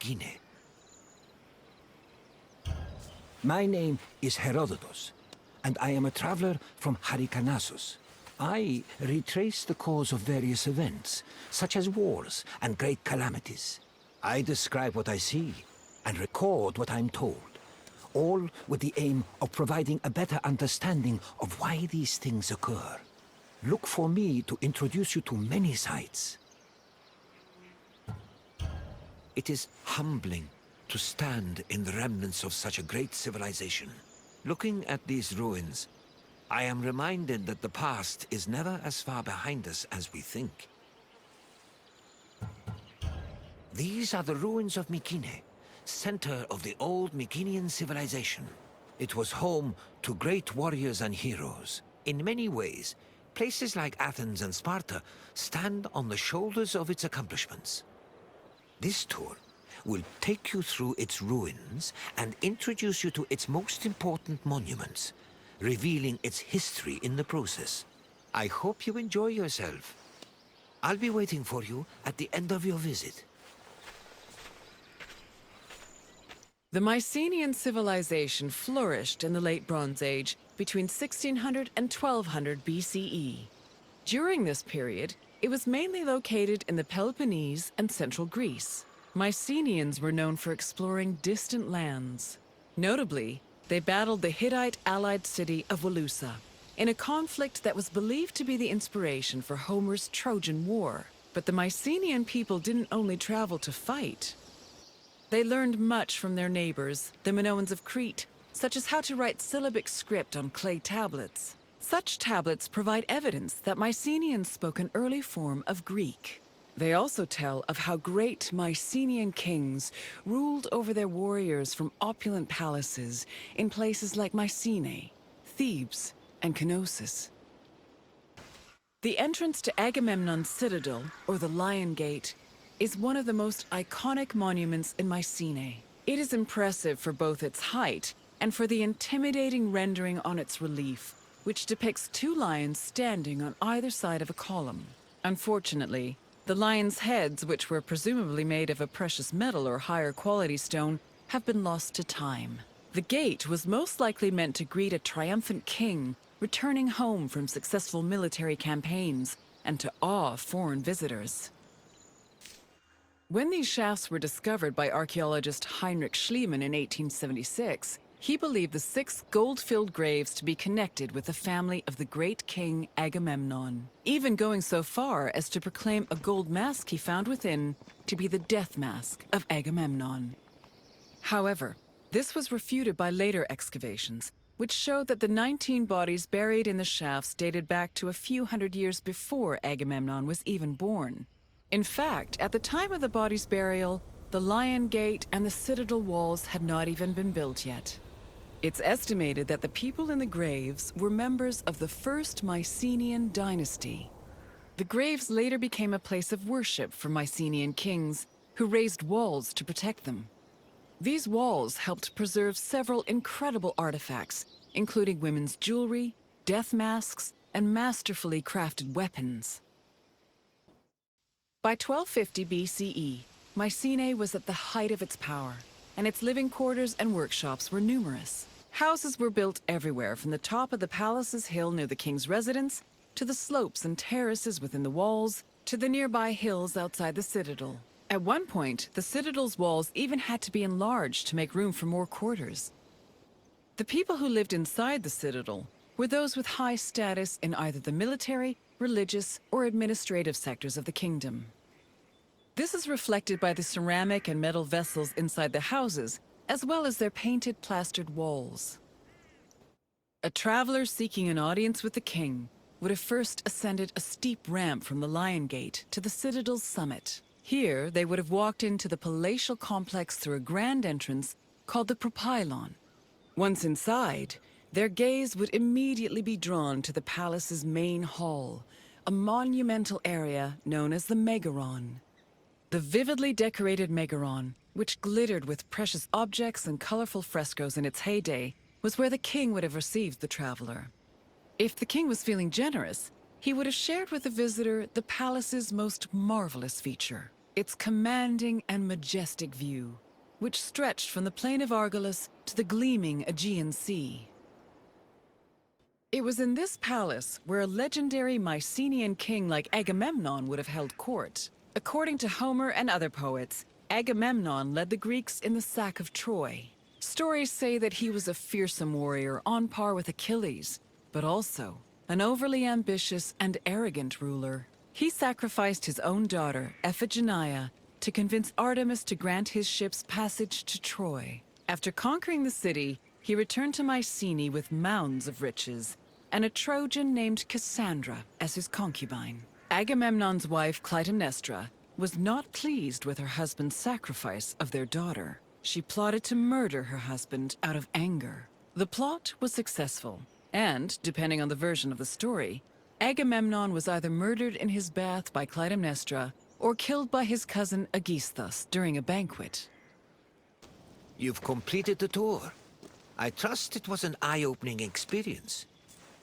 Mycenae. My name is Herodotus, and I am a traveler from Hyrcanassus. I retrace the cause of various events, such as wars and great calamities. I describe what I see and record what I'm told, all with the aim of providing a better understanding of why these things occur. Look for me to introduce you to many sites. It is humbling to stand in the remnants of such a great civilization. Looking at these ruins, I am reminded that the past is never as far behind us as we think. These are the ruins of Mycenae, center of the old Mycenaean civilization. It was home to great warriors and heroes. In many ways, places like Athens and Sparta stand on the shoulders of its accomplishments. This tour will take you through its ruins and introduce you to its most important monuments, revealing its history in the process. I hope you enjoy yourself. I'll be waiting for you at the end of your visit. The Mycenaean civilization flourished in the Late Bronze Age between 1600 and 1200 BCE. During this period, it was mainly located in the Peloponnese and central Greece. Mycenaeans were known for exploring distant lands. Notably, they battled the Hittite allied city of Walusa in a conflict that was believed to be the inspiration for Homer's Trojan War. But the Mycenaean people didn't only travel to fight. They learned much from their neighbors, the Minoans of Crete, such as how to write syllabic script on clay tablets. Such tablets provide evidence that Mycenaeans spoke an early form of Greek. They also tell of how great Mycenaean kings ruled over their warriors from opulent palaces in places like Mycenae, Thebes, and Knossos. The entrance to Agamemnon's citadel, or the Lion Gate, is one of the most iconic monuments in Mycenae. It is impressive for both its height and for the intimidating rendering on its relief, which depicts two lions standing on either side of a column. Unfortunately, the lions' heads, which were presumably made of a precious metal or higher quality stone, have been lost to time. The gate was most likely meant to greet a triumphant king returning home from successful military campaigns and to awe foreign visitors. When these shafts were discovered by archaeologist Heinrich Schliemann in 1876, he believed the 6 gold-filled graves to be connected with the family of the great king Agamemnon, even going so far as to proclaim a gold mask he found within to be the death mask of Agamemnon. However, this was refuted by later excavations, which showed that the 19 bodies buried in the shafts dated back to a few hundred years before Agamemnon was even born. In fact, at the time of the body's burial, the Lion Gate and the citadel walls had not even been built yet. It's estimated that the people in the graves were members of the first Mycenaean dynasty. The graves later became a place of worship for Mycenaean kings, who raised walls to protect them. These walls helped preserve several incredible artifacts, including women's jewelry, death masks, and masterfully crafted weapons. By 1250 BCE, Mycenae was at the height of its power, and its living quarters and workshops were numerous. Houses were built everywhere, from the top of the palace's hill near the king's residence, to the slopes and terraces within the walls, to the nearby hills outside the citadel. At one point, the citadel's walls even had to be enlarged to make room for more quarters. The people who lived inside the citadel were those with high status in either the military, religious, or administrative sectors of the kingdom. This is reflected by the ceramic and metal vessels inside the houses, as well as their painted plastered walls. A traveler seeking an audience with the king would have first ascended a steep ramp from the Lion Gate to the citadel's summit. Here, they would have walked into the palatial complex through a grand entrance called the Propylon. Once inside, their gaze would immediately be drawn to the palace's main hall, a monumental area known as the Megaron. The vividly decorated Megaron, which glittered with precious objects and colorful frescoes in its heyday, was where the king would have received the traveler. If the king was feeling generous, he would have shared with the visitor the palace's most marvelous feature, its commanding and majestic view, which stretched from the plain of Argolis to the gleaming Aegean Sea. It was in this palace where a legendary Mycenaean king like Agamemnon would have held court. According to Homer and other poets, Agamemnon led the Greeks in the sack of Troy. Stories say that he was a fearsome warrior on par with Achilles, but also an overly ambitious and arrogant ruler. He sacrificed his own daughter, Iphigenia, to convince Artemis to grant his ships passage to Troy. After conquering the city, he returned to Mycenae with mounds of riches, and a Trojan named Cassandra as his concubine. Agamemnon's wife, Clytemnestra, was not pleased with her husband's sacrifice of their daughter. She plotted to murder her husband out of anger. The plot was successful, and, depending on the version of the story, Agamemnon was either murdered in his bath by Clytemnestra or killed by his cousin Aegisthus during a banquet. You've completed the tour. I trust it was an eye-opening experience.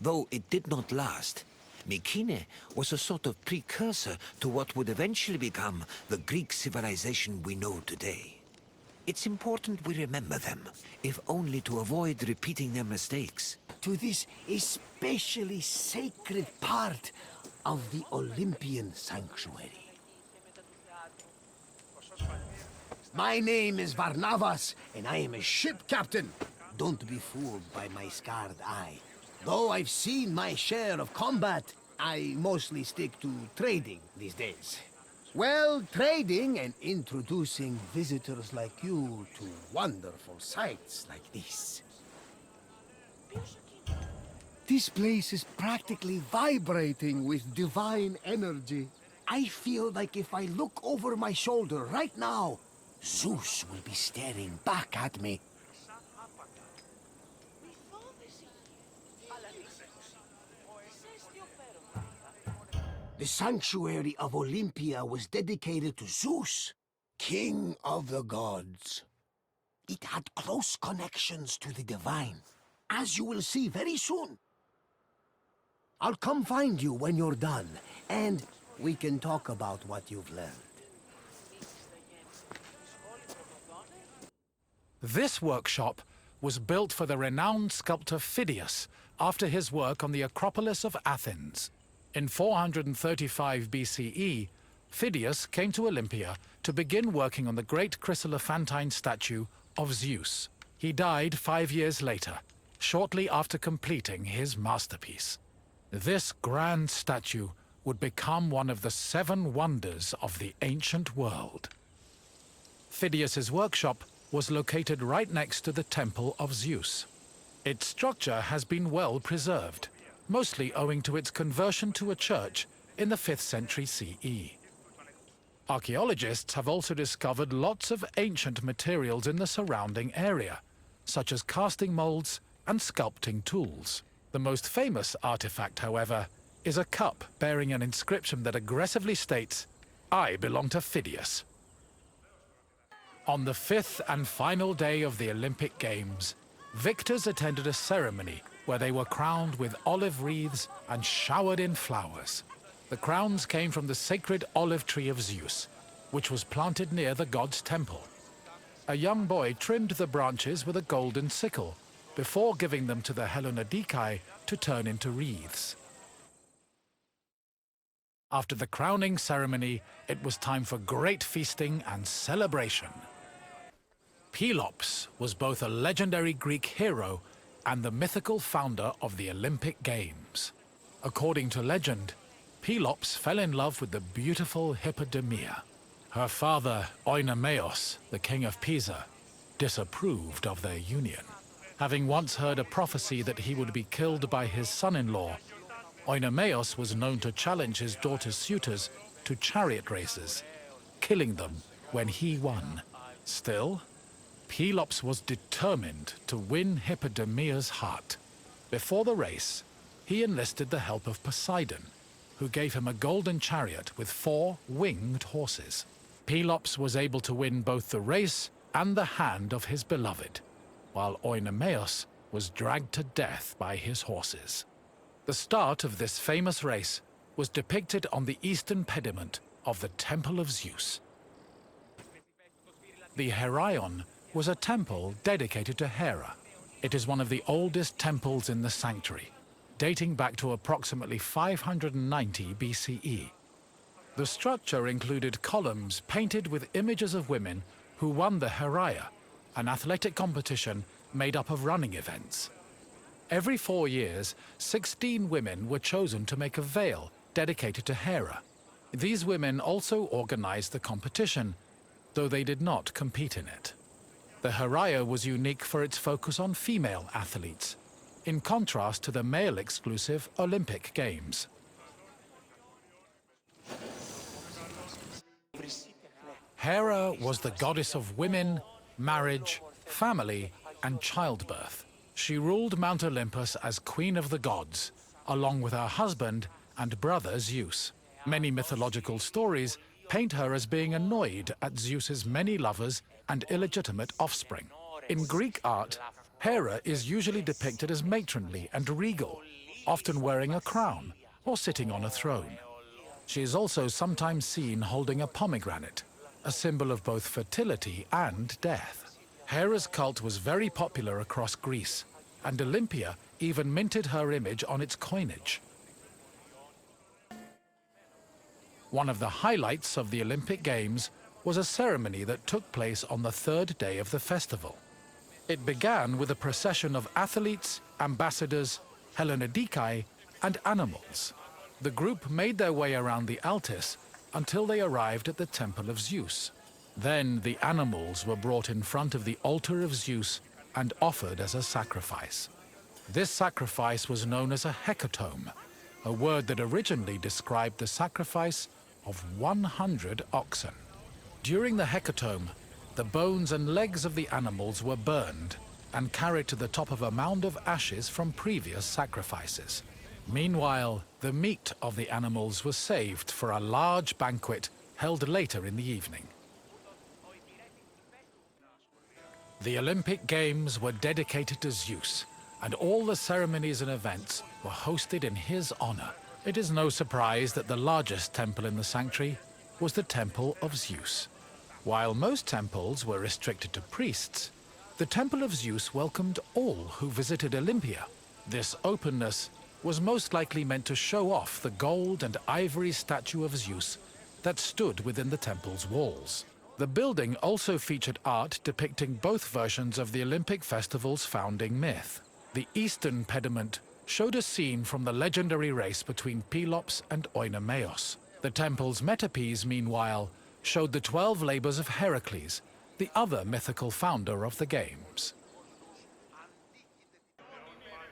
Though it did not last, Mycenae was a sort of precursor to what would eventually become the Greek civilization we know today. It's important we remember them, if only to avoid repeating their mistakes. To this especially sacred part of the Olympian sanctuary. My name is Varnavas, and I am a ship captain. Don't be fooled by my scarred eye. Though I've seen my share of combat, I mostly stick to trading these days. Well, trading and introducing visitors like you to wonderful sights like this. This place is practically vibrating with divine energy. I feel like if I look over my shoulder right now, Zeus will be staring back at me. The sanctuary of Olympia was dedicated to Zeus, king of the gods. It had close connections to the divine, as you will see very soon. I'll come find you when you're done, and we can talk about what you've learned. This workshop was built for the renowned sculptor Phidias after his work on the Acropolis of Athens. In 435 BCE, Phidias came to Olympia to begin working on the great chryselephantine statue of Zeus. He died 5 years later, shortly after completing his masterpiece. This grand statue would become one of the 7 wonders of the ancient world. Phidias's workshop was located right next to the Temple of Zeus. Its structure has been well preserved, mostly owing to its conversion to a church in the 5th century CE. Archaeologists have also discovered lots of ancient materials in the surrounding area, such as casting molds and sculpting tools. The most famous artifact, however, is a cup bearing an inscription that aggressively states, "I belong to Phidias." On the 5th and final day of the Olympic Games, victors attended a ceremony where they were crowned with olive wreaths and showered in flowers. The crowns came from the sacred olive tree of Zeus, which was planted near the god's temple. A young boy trimmed the branches with a golden sickle before giving them to the Hellanodikai to turn into wreaths. After the crowning ceremony, it was time for great feasting and celebration. Pelops was both a legendary Greek hero and the mythical founder of the Olympic Games. According to legend, Pelops fell in love with the beautiful Hippodamia. Her father, Oenomaus, the king of Pisa, disapproved of their union. Having once heard a prophecy that he would be killed by his son-in-law, Oenomaus was known to challenge his daughter's suitors to chariot races, killing them when he won. Still, Pelops was determined to win Hippodamia's heart. Before the race, he enlisted the help of Poseidon, who gave him a golden chariot with 4 winged horses. Pelops was able to win both the race and the hand of his beloved, while Oenomaus was dragged to death by his horses. The start of this famous race was depicted on the eastern pediment of the Temple of Zeus. The Heraion was a temple dedicated to Hera. It is one of the oldest temples in the sanctuary, dating back to approximately 590 BCE. The structure included columns painted with images of women who won the Heraia, an athletic competition made up of running events. Every 4 years, 16 women were chosen to make a veil dedicated to Hera. These women also organized the competition, though they did not compete in it. The Heraia was unique for its focus on female athletes, in contrast to the male-exclusive Olympic Games. Hera was the goddess of women, marriage, family, and childbirth. She ruled Mount Olympus as Queen of the Gods, along with her husband and brother Zeus. Many mythological stories paint her as being annoyed at Zeus's many lovers and illegitimate offspring. In Greek art, Hera is usually depicted as matronly and regal, often wearing a crown or sitting on a throne. She is also sometimes seen holding a pomegranate, a symbol of both fertility and death. Hera's cult was very popular across Greece, and Olympia even minted her image on its coinage. One of the highlights of the Olympic Games was a ceremony that took place on the third day of the festival. It began with a procession of athletes, ambassadors, Hellenodikai, and animals. The group made their way around the Altis until they arrived at the Temple of Zeus. Then the animals were brought in front of the altar of Zeus and offered as a sacrifice. This sacrifice was known as a hecatomb, a word that originally described the sacrifice of 100 oxen. During the hecatomb, the bones and legs of the animals were burned and carried to the top of a mound of ashes from previous sacrifices. Meanwhile, the meat of the animals was saved for a large banquet held later in the evening. The Olympic Games were dedicated to Zeus, and all the ceremonies and events were hosted in his honor. It is no surprise that the largest temple in the sanctuary was the Temple of Zeus. While most temples were restricted to priests, the Temple of Zeus welcomed all who visited Olympia. This openness was most likely meant to show off the gold and ivory statue of Zeus that stood within the temple's walls. The building also featured art depicting both versions of the Olympic festival's founding myth. The eastern pediment showed a scene from the legendary race between Pelops and Oinomaos. The temple's metapiece, meanwhile, showed the 12 labors of Heracles, the other mythical founder of the games.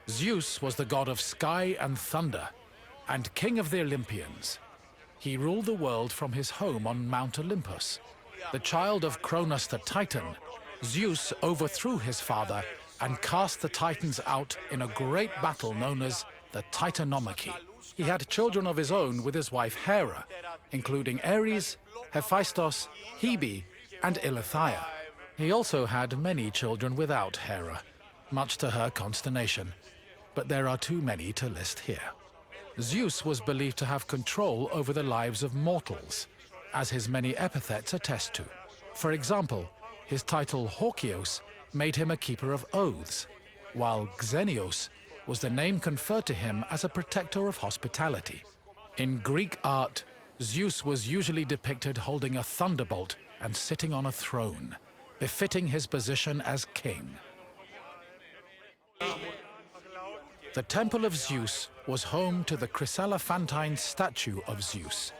Zeus was the god of sky and thunder, and king of the Olympians. He ruled the world from his home on Mount Olympus. The child of Cronus the Titan, Zeus overthrew his father and cast the Titans out in a great battle known as the Titanomachy. He had children of his own with his wife Hera, including Ares, Hephaestus, Hebe, and Eileithyia. He also had many children without Hera, much to her consternation, but there are too many to list here. Zeus was believed to have control over the lives of mortals, as his many epithets attest to. For example, his title Horkios made him a keeper of oaths, while Xenios was the name conferred to him as a protector of hospitality. In Greek art, Zeus was usually depicted holding a thunderbolt and sitting on a throne, befitting his position as king. The Temple of Zeus was home to the chryselephantine statue of Zeus,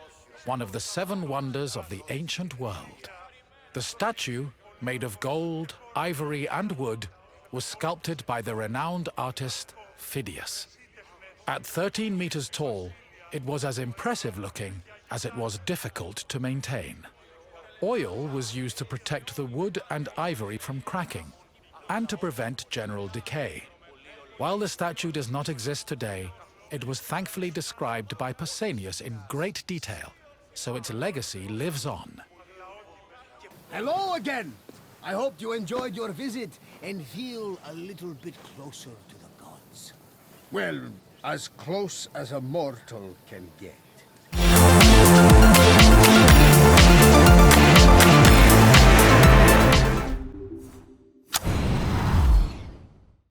one of the 7 wonders of the ancient world. The statue, made of gold, ivory, and wood, was sculpted by the renowned artist Phidias. At 13 meters tall, it was as impressive looking as it was difficult to maintain. Oil was used to protect the wood and ivory from cracking and to prevent general decay. While the statue does not exist today, it was thankfully described by Pausanias in great detail, so its legacy lives on. Hello again! I hope you enjoyed your visit and feel a little bit closer to the gods. Well, as close as a mortal can get.